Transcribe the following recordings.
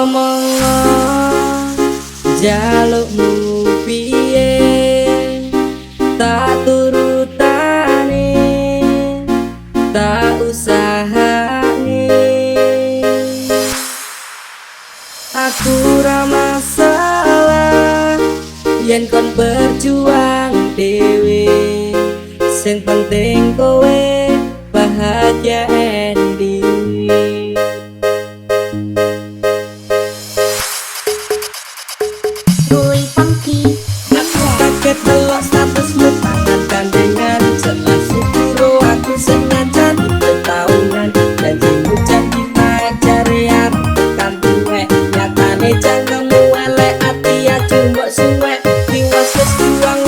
ngomong jalukmu piye tak turutane tak usahane aku ra masalah yen kon berjuang dhewe sing penting kowe bahagia ending. Aku kaget delok statusmu tangan gandengan jelas syukur aku senajan bertahunan janjimu janji pacare aku tekan tuwek nyatane jangkemu elek ati aja mbok suwek tiwas wis buang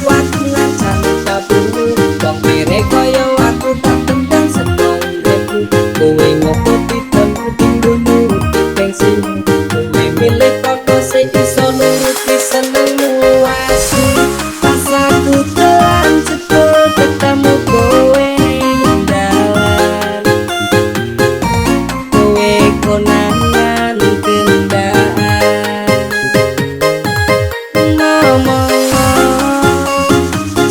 waktu ngajan tabungmu wong kere kaya aku tak tendang sedang uripku kowe ngopo didol tinggo nuruti gengsimu kowe milih kok sing iso nuruti senengmu asu pas aku telan jebul ketemu kowe dalan kowe konangan kendaan ngomong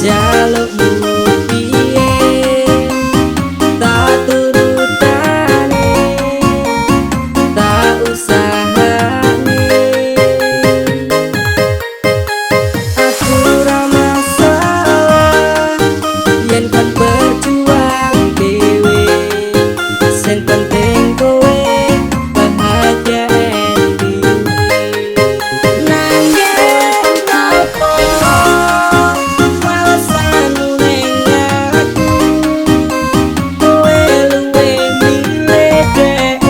jalukmu piye tak turutane tak usahane aku ra masalah yen kon berjuang dhewe sing penting kowe bahagia ending nanging opo alasanmu ning aku kowe luwe milih dhek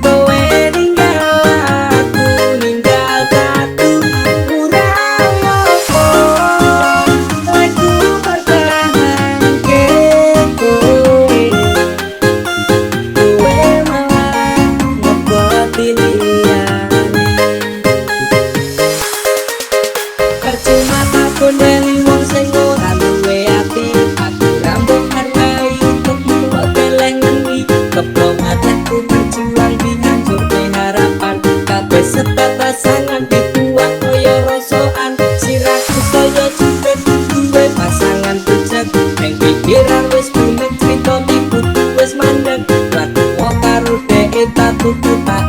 kowe ninggal aku ninggal aku kurang opo aku pertahanke kowe malah ngeboti liyane percuma tak kondeli wong sing ora duwe ati aku rambut hargai untukmu kok kelengi keplong hatiku berjuang dihancurke harapan kabeh sebat pasangan dibuat koyo rosokan siraku saya jepit duwe pasangan bujak ning pikiran wis bunek crita kudu wis mandeg lan karo dhek tak tuku tak